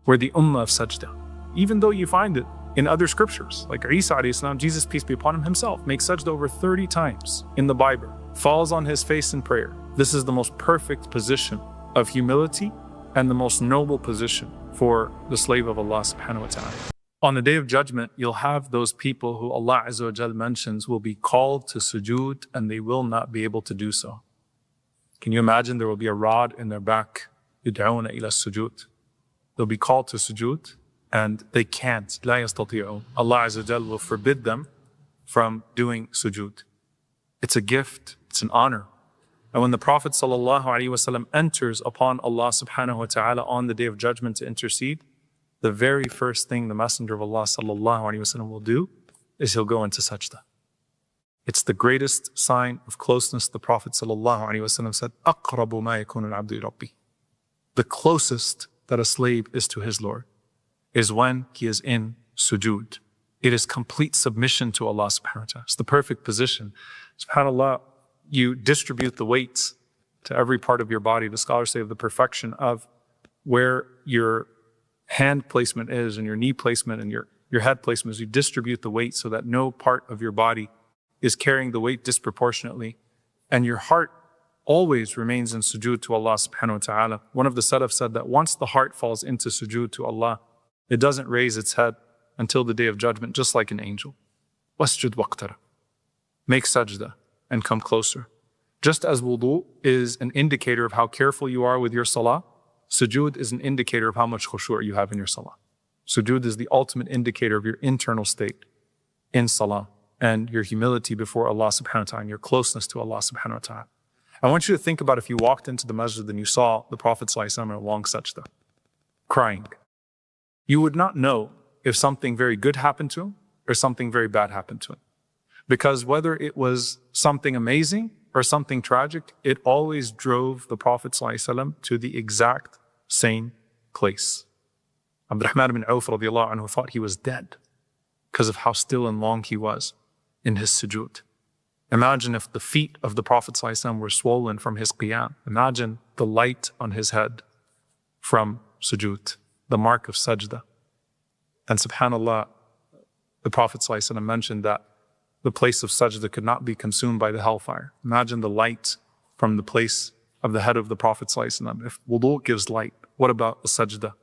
We're the ummah of sajda. Even though you find it in other scriptures, like Isa alayhi salam, Jesus, peace be upon him, himself makes sajda over 30 times in the Bible, falls on his face in prayer. This is the most perfect position of humility and the most noble position for the slave of Allah subhanahu wa ta'ala. On the Day of Judgment, you'll have those people who Allah Azza wa Jal mentions will be called to sujood and they will not be able to do so. Can you imagine there will be a rod in their back? يُدْعُونَ إِلَى السُّجُودِ. They'll be called to sujood and they can't. لَا يَسْتَطِيعُونَ. Allah Azza wa Jal will forbid them from doing sujood. It's a gift, it's an honor. And when the Prophet ﷺ enters upon Allah subhanahu wa ta'ala on the Day of Judgment to intercede, the very first thing the Messenger of Allah ﷺ will do is he'll go into sajda. It's the greatest sign of closeness. The Prophet ﷺ said, أَقْرَبُ مَا يَكُونُ الْعَبْدُ إِلَى رَبِّهِ. The closest that a slave is to his Lord is when he is in sujood. It is complete submission to Allah subhanahu wa ta'ala. It's the perfect position. SubhanAllah, you distribute the weights to every part of your body. The scholars say of the perfection of where your hand placement is and your knee placement and your head placement is, you distribute the weight so that no part of your body is carrying the weight disproportionately. And your heart always remains in sujood to Allah subhanahu wa ta'ala. One of the Salaf said that once the heart falls into sujood to Allah, it doesn't raise its head until the Day of Judgment, just like an angel. Wasjud waqtara. Make sajda and come closer. Just as wudu is an indicator of how careful you are with your salah, sujood is an indicator of how much khushoo you have in your salah. Sujood is the ultimate indicator of your internal state in salah and your humility before Allah subhanahu wa ta'ala and your closeness to Allah subhanahu wa ta'ala. I want you to think about if you walked into the masjid and you saw the Prophet ﷺ in a long sajda, crying. You would not know if something very good happened to him or something very bad happened to him. Because whether it was something amazing or something tragic, it always drove the Prophet ﷺ to the exact same place. Abdurrahman bin Auf radiallahu anhu thought he was dead because of how still and long he was in his sujood. Imagine if the feet of the Prophet ﷺ were swollen from his qiyam. Imagine the light on his head from sujood, the mark of sajda. And subhanAllah, the Prophet ﷺ mentioned that the place of sajda could not be consumed by the hellfire. Imagine the light from the place of the head of the Prophet ﷺ. If wudu gives light, what about the sajda?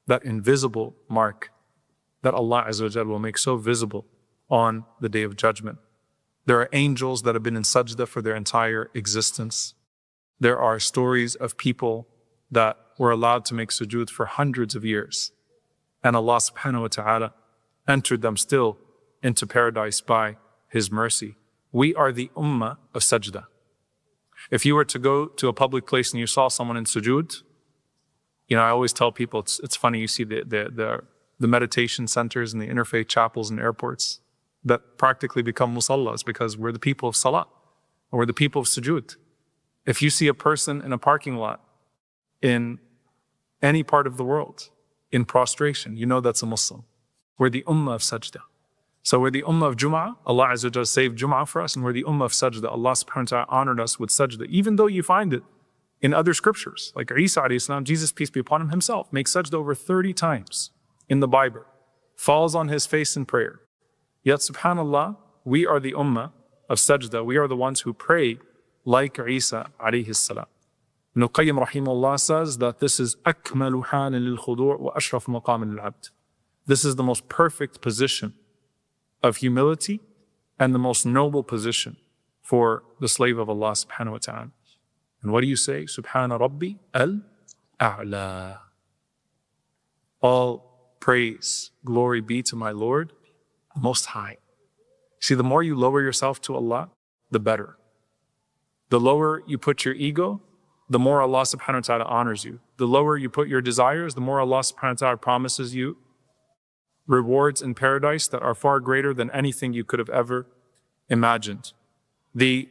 That invisible mark that Allah Azza wa Jal will make so visible on the Day of Judgment. There are angels that have been in sajda for their entire existence. There are stories of people that were allowed to make sujood for hundreds of years. And Allah subhanahu wa ta'ala entered them still into paradise by His mercy. We are the ummah of sajda. If you were to go to a public place and you saw someone in sujood, I always tell people, it's funny, you see the meditation centers and the interfaith chapels and airports that practically become musallas because we're the people of salah, or we're the people of sujood. If you see a person in a parking lot in any part of the world in prostration, you know that's a Muslim. We're the ummah of sajda. So we're the ummah of Jum'ah. Allah Azza wa Jalla saved Jum'ah for us, and we're the ummah of sajda. Allah subhanahu wa ta'ala honored us with sajda, even though you find it in other scriptures. Like Isa alayhi salam, Jesus, peace be upon him, himself makes sajda over 30 times in the Bible, falls on his face in prayer. Yet subhanallah, we are the ummah of sajda. We are the ones who pray like Isa alayhi salam. Ibn Qayyim rahimahullah says that this is أكمل حال للخضوع وأشرف مقام للعبد. This is the most perfect position of humility and the most noble position for the slave of Allah subhanahu wa ta'ala. And what do you say? Subhana Rabbi al-A'la. All praise, glory be to my Lord, Most High. See, the more you lower yourself to Allah, the better. The lower you put your ego, the more Allah subhanahu wa ta'ala honors you. The lower you put your desires, the more Allah subhanahu wa ta'ala promises you rewards in paradise that are far greater than anything you could have ever imagined. The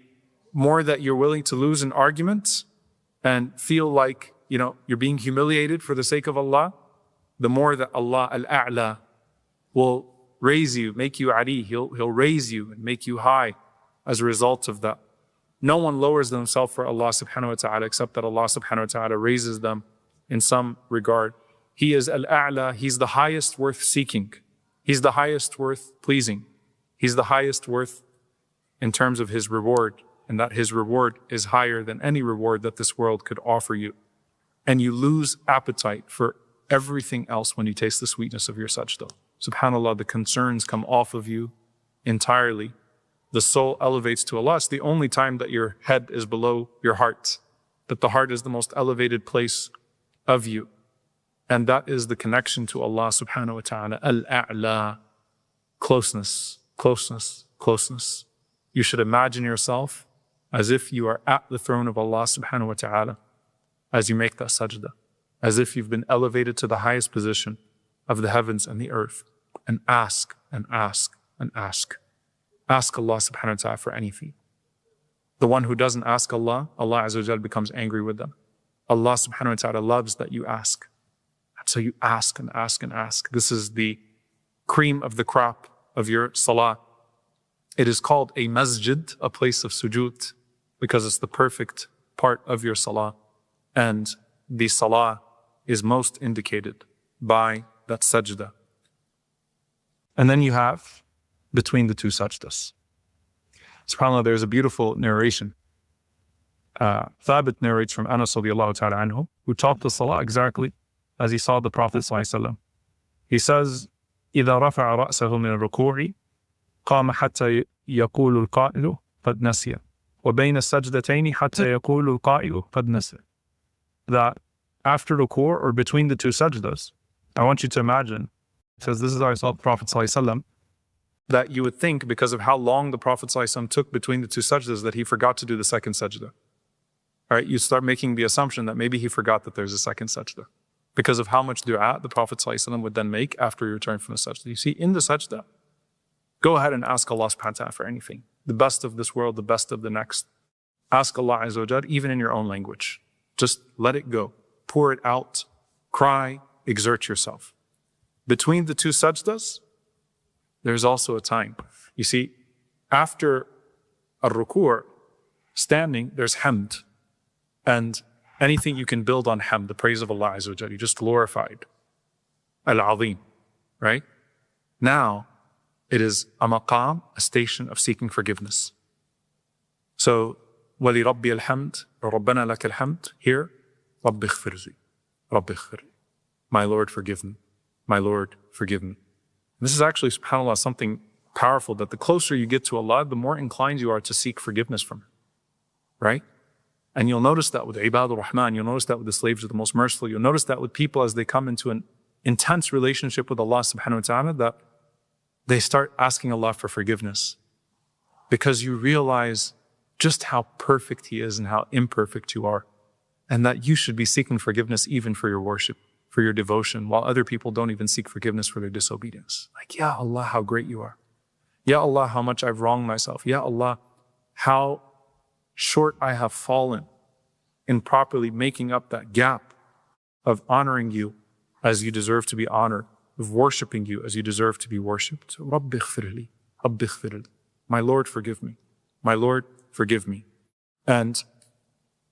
more that you're willing to lose an argument and feel like, you're being humiliated for the sake of Allah, the more that Allah al-A'la will raise you, make you Ali. He'll raise you and make you high as a result of that. No one lowers themselves for Allah subhanahu wa ta'ala except that Allah subhanahu wa ta'ala raises them in some regard. He is al-a'la. He's the highest worth seeking. He's the highest worth pleasing. He's the highest worth in terms of his reward, and that his reward is higher than any reward that this world could offer you. And you lose appetite for everything else when you taste the sweetness of your sajda. SubhanAllah, the concerns come off of you entirely. The soul elevates to Allah. It's the only time that your head is below your heart, that the heart is the most elevated place of you. And that is the connection to Allah subhanahu wa ta'ala. Al-a'la, closeness, closeness, closeness. You should imagine yourself as if you are at the throne of Allah subhanahu wa ta'ala as you make that sajda, as if you've been elevated to the highest position of the heavens and the earth, and ask and ask and ask. Ask Allah subhanahu wa ta'ala for anything. The one who doesn't ask Allah, Allah Azza wa Jal becomes angry with them. Allah subhanahu wa ta'ala loves that you ask. And so you ask and ask and ask. This is the cream of the crop of your salah. It is called a masjid, a place of sujood, because it's the perfect part of your salah. And the salah is most indicated by that sajda. And then you have between the two sajdas. SubhanAllah, there's a beautiful narration. Thabit narrates from Anas radiallahu ta'ala anhu, who taught the salah exactly as he saw the Prophet sallallahu alaihi wasallam. He says, إِذَا رَفَعَ رَأْسَهُ مِنَ الرُّكُوعِ قام حتى يقول القائل قد نسي وبين السجدتين حتى يقول القائل قد نسي. That after ruku' or between the two sajdas, I want you to imagine, because this is how I saw the Prophet ﷺ, that you would think because of how long the Prophet ﷺ took between the two sajdas that he forgot to do the second sajda. All right, you start making the assumption that maybe he forgot that there's a second sajda because of how much dua the Prophet ﷺ would then make after he returned from the sajda. You see, in the sajda, go ahead and ask Allah subhanahu wa ta'ala for anything. The best of this world, the best of the next. Ask Allah Azza wa Jal, even in your own language. Just let it go. Pour it out. Cry. Exert yourself. Between the two sajdas, there's also a time. You see, after al-ruku', standing, there's hamd. And anything you can build on hamd, the praise of Allah Azza wa Jal, you just glorified. Al-azim. Right? Now, it is a maqam, a station of seeking forgiveness. So, وَلِرَبِّ الْحَمْدِ رَبَّنَا لَكَ الْحَمْدِ. Here, رَبِّ اغْفِرْ لِي رَبِّ اغْفِرْ لِي. My Lord, forgive me. My Lord, forgive me. This is actually, subhanAllah, something powerful, that the closer you get to Allah, the more inclined you are to seek forgiveness from Him. Right? And you'll notice that with Ibadur Rahman, you'll notice that with the slaves of the Most Merciful, you'll notice that with people as they come into an intense relationship with Allah subhanahu wa ta'ala, that they start asking Allah for forgiveness because you realize just how perfect He is and how imperfect you are, and that you should be seeking forgiveness even for your worship, for your devotion, while other people don't even seek forgiveness for their disobedience. Like, Ya Allah, how great you are. Ya Allah, how much I've wronged myself. Ya Allah, how short I have fallen in properly making up that gap of honoring you as you deserve to be honored, of worshiping you as you deserve to be worshipped. Rabbi ighfir li, Rabbi ighfir li. My Lord, forgive me. My Lord, forgive me. And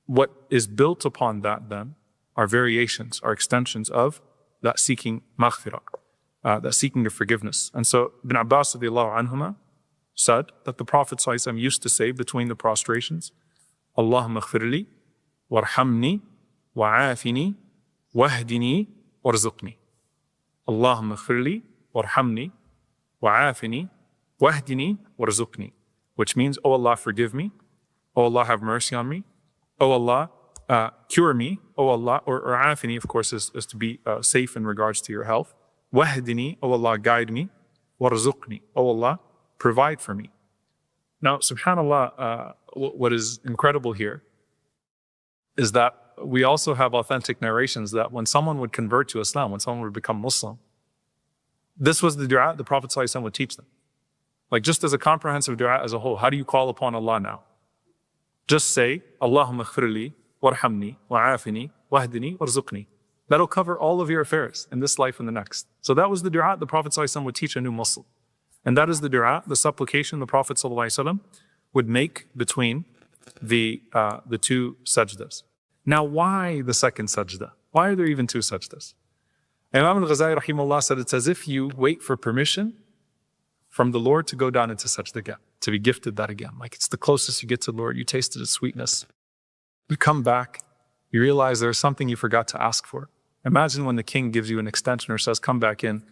what is built upon that then are variations, are extensions of that seeking maghfirah, that seeking of forgiveness. And so Ibn Abbas radiallahu anhuma said that the Prophet ﷺ used to say between the prostrations, Allahumma ighfir li, warhamni, wa'afini, wahdini, warzuqni. Allahumma ighfir li, warhamni, wa'afini, wahdini, warzuqni. Which means, oh Allah, forgive me. Oh Allah, have mercy on me. Oh Allah, cure me. Oh Allah, or afini, of course, is to be safe in regards to your health. Wahdini, oh Allah, guide me. Warzuqni, oh Allah, provide for me. Now, subhanAllah, what is incredible here is that we also have authentic narrations that when someone would convert to Islam, when someone would become Muslim, this was the dua the Prophet ﷺ would teach them. Like, just as a comprehensive dua as a whole, how do you call upon Allah now? Just say, Allahumma ighfir li, warhamni, wa'afini, wahdini, warzuqni. That'll cover all of your affairs in this life and the next. So that was the dua the Prophet ﷺ would teach a new Muslim. And that is the dua, the supplication the Prophet ﷺ would make between the two sajdas. Now, why the second sajda? Why are there even two sajdas? Imam al-Ghazali rahimahullah said it's as if you wait for permission from the Lord to go down into sajda again, to be gifted that again. Like it's the closest you get to the Lord, you tasted its sweetness. You come back, you realize there's something you forgot to ask for. Imagine when the king gives you an extension or says, come back in.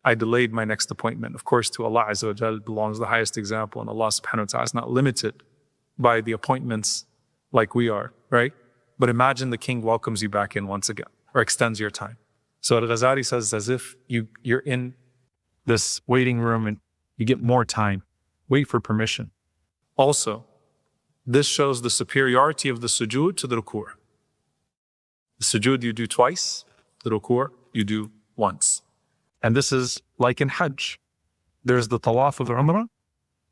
I delayed my next appointment. Of course, to Allah Azza wa Jal belongs the highest example, and Allah subhanahu wa ta'ala is not limited by the appointments like we are, right? But imagine the king welcomes you back in once again, or extends your time. So Al-Ghazali says, as if you're in this waiting room and you get more time. Wait for permission. Also, this shows the superiority of the sujood to the ruku'. The sujood you do twice, the ruku' you do once. And this is like in Hajj. There's the tawaf of Umrah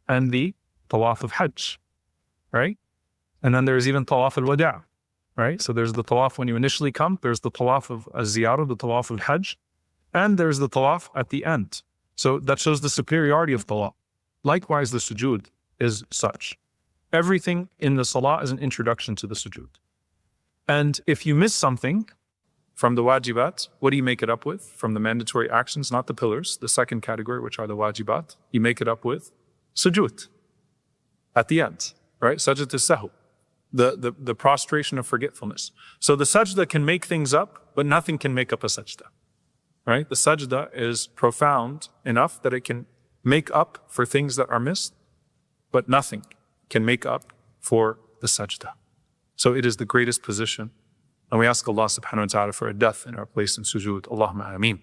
and the tawaf of Hajj, right? And then there's even tawaf al-wada', right? So there's the tawaf when you initially come, there's the tawaf of ziyarah, the tawaf of Hajj, and there's the tawaf at the end. So that shows the superiority of tawaf. Likewise, the sujood is such. Everything in the salah is an introduction to the sujood. And if you miss something from the wajibat, what do you make it up with? From the mandatory actions, not the pillars, the second category, which are the wajibat, you make it up with sujood at the end, right? Sajdat as-sahw, the prostration of forgetfulness. So the sajda can make things up, but nothing can make up a sajda, right? The sajda is profound enough that it can make up for things that are missed, but nothing can make up for the sajda. So it is the greatest position. And we ask Allah subhanahu wa ta'ala for a death in our place in sujood. Allahumma ameen.